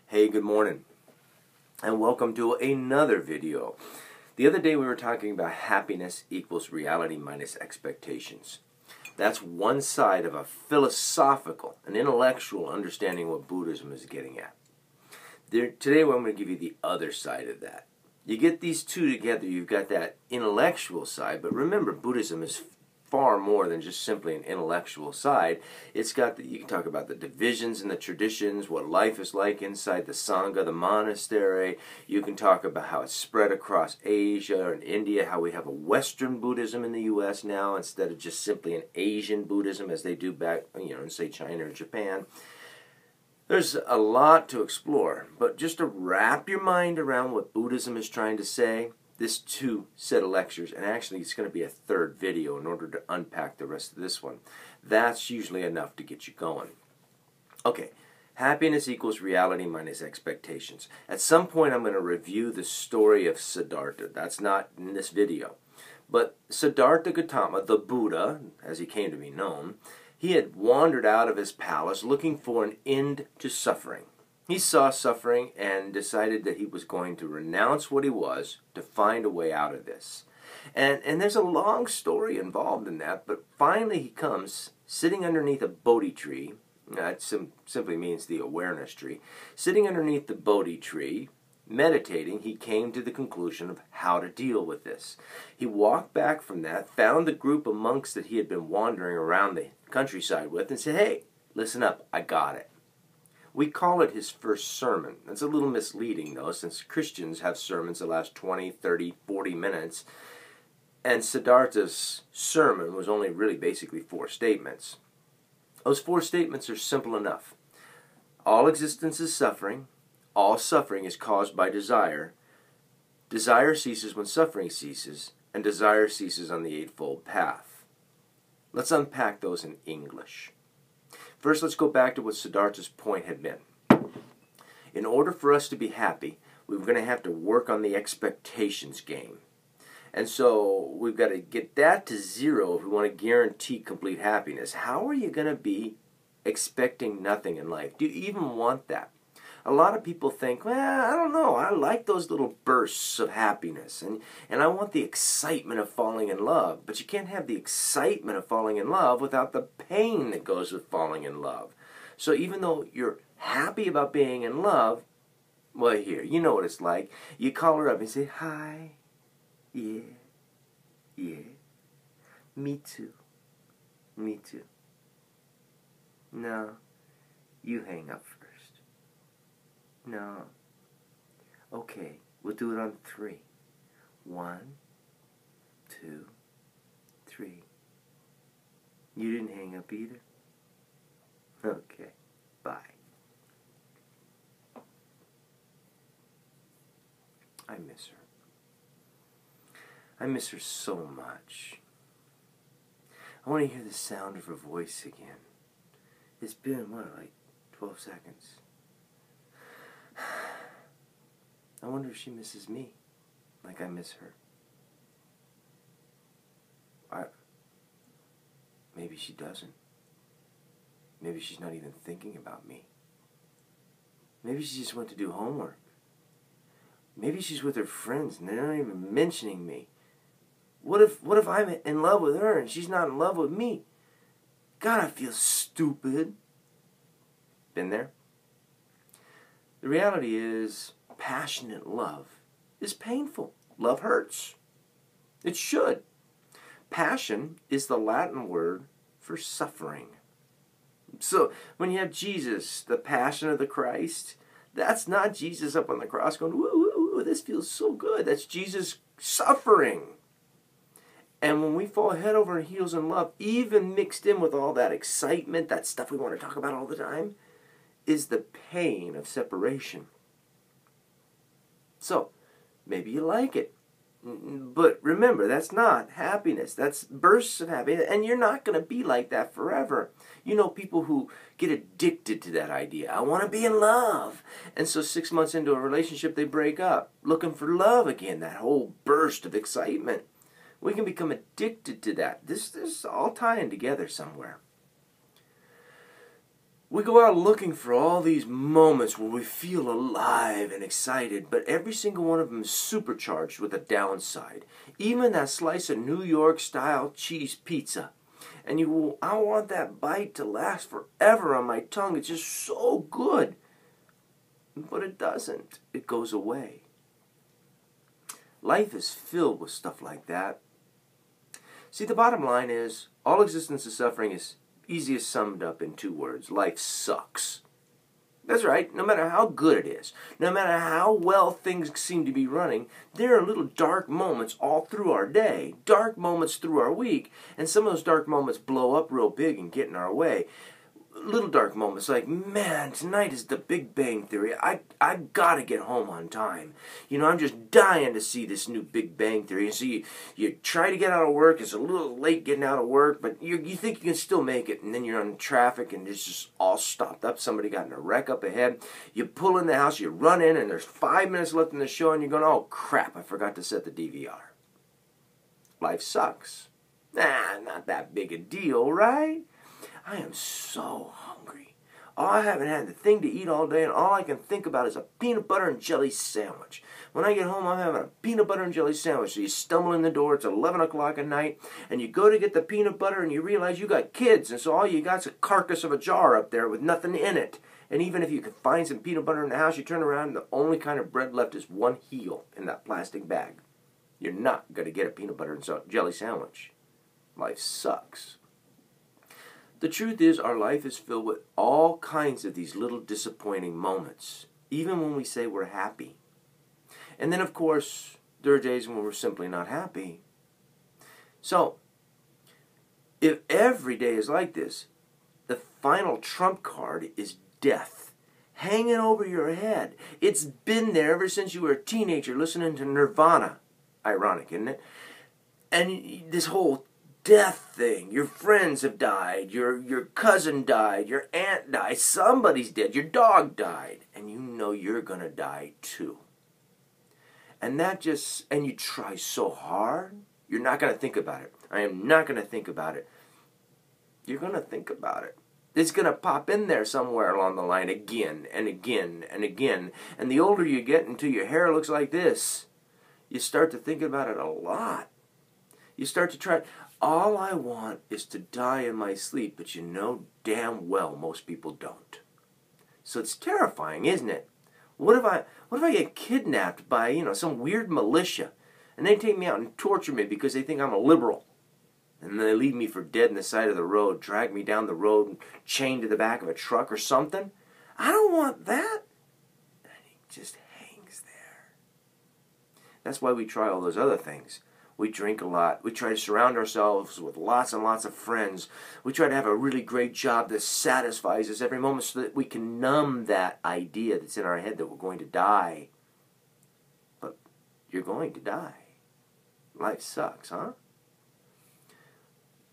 Hey, good morning, and welcome to another video. The other day we were talking about happiness equals reality minus expectations. That's one side of a philosophical, an intellectual understanding of what Buddhism is getting at. Today I'm going to give you the other side of that. You get these two together, you've got that intellectual side, but remember, Buddhism is far more than just simply an intellectual side. It's got you can talk about the divisions and the traditions, what life is like inside the Sangha, the monastery. You can talk about how it's spread across Asia and India, how we have a Western Buddhism in the U.S. now instead of just simply an Asian Buddhism as they do back, in say China or Japan. There's a lot to explore, but just to wrap your mind around what Buddhism is trying to say, this two set of lectures, and actually it's going to be a third video in order to unpack the rest of this one. That's usually enough to get you going. Okay, happiness equals reality minus expectations. At some point I'm going to review the story of Siddhartha. That's not in this video. But Siddhartha Gautama, the Buddha, as he came to be known, he had wandered out of his palace looking for an end to suffering. He saw suffering and decided that he was going to renounce what he was to find a way out of this. And there's a long story involved in that, but finally he comes sitting underneath a Bodhi tree. That simply means the awareness tree. Sitting underneath the Bodhi tree, meditating, he came to the conclusion of how to deal with this. He walked back from that, found the group of monks that he had been wandering around the countryside with, and said, "Hey, listen up, I got it." We call it his first sermon. It's a little misleading, though, since Christians have sermons that last 20, 30, 40 minutes. And Siddhartha's sermon was only really basically 4 statements. Those 4 statements are simple enough. All existence is suffering. All suffering is caused by desire. Desire ceases when suffering ceases, and desire ceases on the Eightfold Path. Let's unpack those in English. First, let's go back to what Siddhartha's point had been. In order for us to be happy, we're going to have to work on the expectations game. And so we've got to get that to 0 if we want to guarantee complete happiness. How are you going to be expecting nothing in life? Do you even want that? A lot of people think, well, I don't know, I like those little bursts of happiness, and I want the excitement of falling in love. But you can't have the excitement of falling in love without the pain that goes with falling in love. So even though you're happy about being in love, well, here, you know what it's like. You call her up and say, "Hi, yeah, me too, me too." No, you hang up first. No. Okay, we'll do it on 3. 1, 2, 3. You didn't hang up either? Okay, bye. I miss her. I miss her so much. I want to hear the sound of her voice again. It's been, like 12 seconds. I wonder if she misses me, like I miss her. Maybe she doesn't. Maybe she's not even thinking about me. Maybe she just went to do homework. Maybe she's with her friends and they're not even mentioning me. What if I'm in love with her and she's not in love with me? God, I feel stupid. Been there? The reality is, passionate love is painful. Love hurts. It should. Passion is the Latin word for suffering. So when you have Jesus, the Passion of the Christ, that's not Jesus up on the cross going, "Woo, woo, woo, this feels so good." That's Jesus suffering. And when we fall head over heels in love, even mixed in with all that excitement, that stuff we want to talk about all the time, is the pain of separation. So, maybe you like it. But remember, that's not happiness. That's bursts of happiness. And you're not going to be like that forever. You know people who get addicted to that idea. I want to be in love. And so 6 months into a relationship, they break up, looking for love again, that whole burst of excitement. We can become addicted to that. This is all tying together somewhere. We go out looking for all these moments where we feel alive and excited, but every single one of them is supercharged with a downside. Even that slice of New York style cheese pizza. And you go, I want that bite to last forever on my tongue. It's just so good. But it doesn't. It goes away. Life is filled with stuff like that. See, the bottom line is, all existence is suffering is easiest summed up in 2 words. Life sucks. That's right. No matter how good it is, no matter how well things seem to be running, there are little dark moments all through our day, dark moments through our week, and some of those dark moments blow up real big and get in our way. Little dark moments like, man, tonight is the Big Bang Theory. I gotta get home on time. You know, I'm just dying to see this new Big Bang Theory. And so you try to get out of work. It's a little late getting out of work, but you think you can still make it. And then you're on traffic and it's just all stopped up. Somebody got in a wreck up ahead. You pull in the house, you run in, and there's 5 minutes left in the show, and you're going, oh, crap, I forgot to set the DVR. Life sucks. Not that big a deal, right? I am so hungry. Oh, I haven't had the thing to eat all day, and all I can think about is a peanut butter and jelly sandwich. When I get home, I'm having a peanut butter and jelly sandwich. So you stumble in the door, it's 11 o'clock at night, and you go to get the peanut butter, and you realize you got kids, and so all you got's a carcass of a jar up there with nothing in it. And even if you could find some peanut butter in the house, you turn around, and the only kind of bread left is one heel in that plastic bag. You're not going to get a peanut butter and jelly sandwich. Life sucks. The truth is, our life is filled with all kinds of these little disappointing moments, even when we say we're happy. And then, of course, there are days when we're simply not happy. So, if every day is like this, the final trump card is death, hanging over your head. It's been there ever since you were a teenager listening to Nirvana. Ironic, isn't it? And this whole death thing. Your friends have died. Your cousin died. Your aunt died. Somebody's dead. Your dog died. And you know you're going to die too. And you try so hard. You're not going to think about it. I am not going to think about it. You're going to think about it. It's going to pop in there somewhere along the line again and again and again. And the older you get until your hair looks like this, you start to think about it a lot. You start to try. All I want is to die in my sleep, but you know damn well most people don't. So it's terrifying, isn't it? What if I get kidnapped by, some weird militia, and they take me out and torture me because they think I'm a liberal, and then they leave me for dead in the side of the road, drag me down the road and chained to the back of a truck or something? I don't want that. And he just hangs there. That's why we try all those other things. We drink a lot. We try to surround ourselves with lots and lots of friends. We try to have a really great job that satisfies us every moment so that we can numb that idea that's in our head that we're going to die. But you're going to die. Life sucks, huh?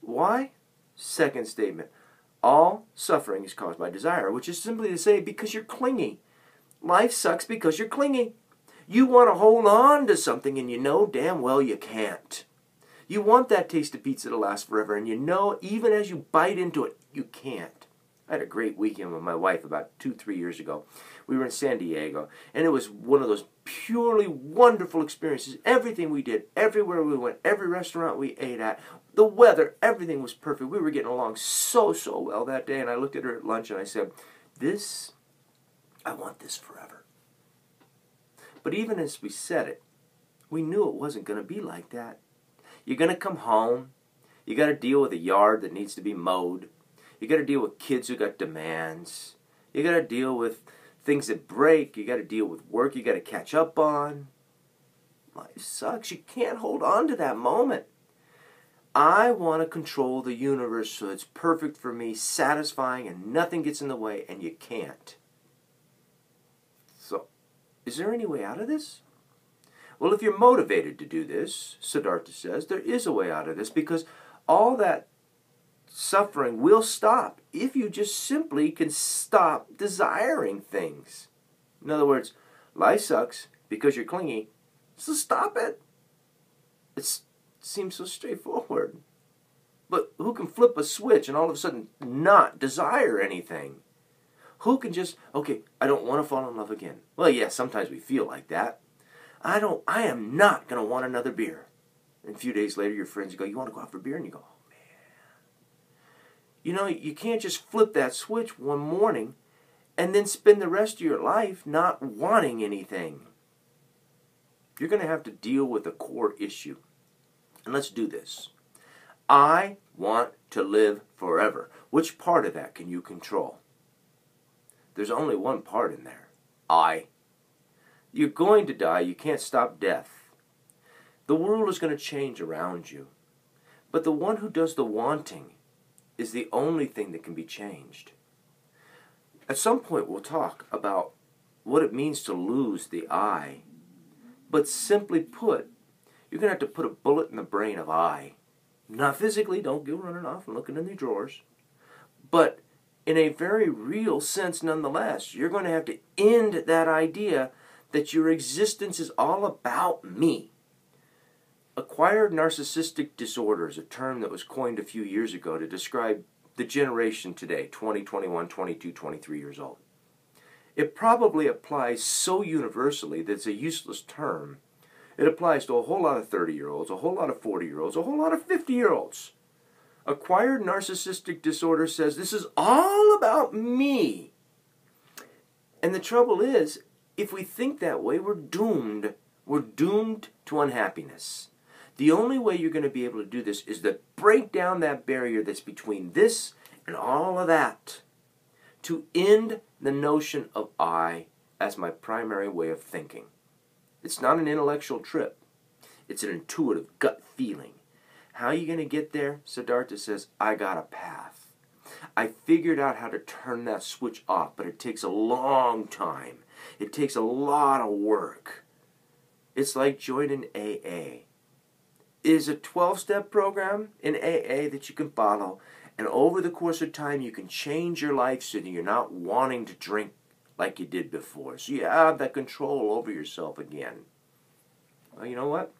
Why? Second statement. All suffering is caused by desire, which is simply to say because you're clingy. Life sucks because you're clingy. You want to hold on to something and you know damn well you can't. You want that taste of pizza to last forever and you know even as you bite into it, you can't. I had a great weekend with my wife about 2-3 years ago. We were in San Diego and it was one of those purely wonderful experiences. Everything we did, everywhere we went, every restaurant we ate at, the weather, everything was perfect. We were getting along so well that day, and I looked at her at lunch and I said, I want this forever. But even as we said it, we knew it wasn't going to be like that. You're going to come home. You got to deal with a yard that needs to be mowed. You got to deal with kids who got demands. You got to deal with things that break. You got to deal with work you got to catch up on. Life sucks. You can't hold on to that moment. I want to control the universe so it's perfect for me, satisfying, and nothing gets in the way, and you can't. So, is there any way out of this? Well, if you're motivated to do this, Siddhartha says, there is a way out of this because all that suffering will stop if you just simply can stop desiring things. In other words, life sucks because you're clingy, so stop it. It seems so straightforward. But who can flip a switch and all of a sudden not desire anything? Who can just, okay, I don't want to fall in love again. Well, yeah, sometimes we feel like that. I am not going to want another beer. And a few days later, your friends go, you want to go out for beer? And you go, oh, man. You know, you can't just flip that switch one morning and then spend the rest of your life not wanting anything. You're going to have to deal with a core issue. And let's do this. I want to live forever. Which part of that can you control? There's only one part in there. I. You're going to die. You can't stop death. The world is going to change around you. But the one who does the wanting is the only thing that can be changed. At some point we'll talk about what it means to lose the I. But simply put, you're going to have to put a bullet in the brain of I. Not physically, don't go running off and looking in the drawers. But in a very real sense nonetheless, you're going to have to end that idea that your existence is all about me. Acquired narcissistic disorder is a term that was coined a few years ago to describe the generation today, 20, 21, 22, 23 years old. It probably applies so universally that it's a useless term. It applies to a whole lot of 30-year-olds, a whole lot of 40-year-olds, a whole lot of 50-year-olds. Acquired narcissistic disorder says this is all about me. And the trouble is, if we think that way, we're doomed. We're doomed to unhappiness. The only way you're going to be able to do this is to break down that barrier that's between this and all of that. To end the notion of I as my primary way of thinking. It's not an intellectual trip. It's an intuitive gut feeling. How are you going to get there? Siddhartha says, I got a path. I figured out how to turn that switch off, but it takes a long time. It takes a lot of work. It's like joining AA. It is a 12-step program in AA that you can follow, and over the course of time you can change your life so that you're not wanting to drink like you did before. So you have that control over yourself again. Well, you know what?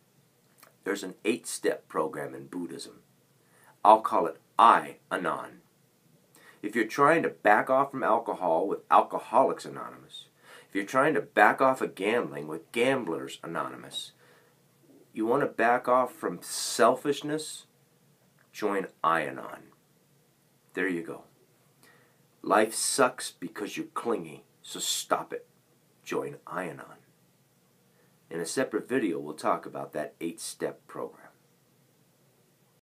There's an 8-step program in Buddhism. I'll call it I-Anon. If you're trying to back off from alcohol with Alcoholics Anonymous, if you're trying to back off of gambling with Gamblers Anonymous, you want to back off from selfishness, join I-Anon. There you go. Life sucks because you're clingy, so stop it. Join I-Anon. In a separate video, we'll talk about that 8-step program.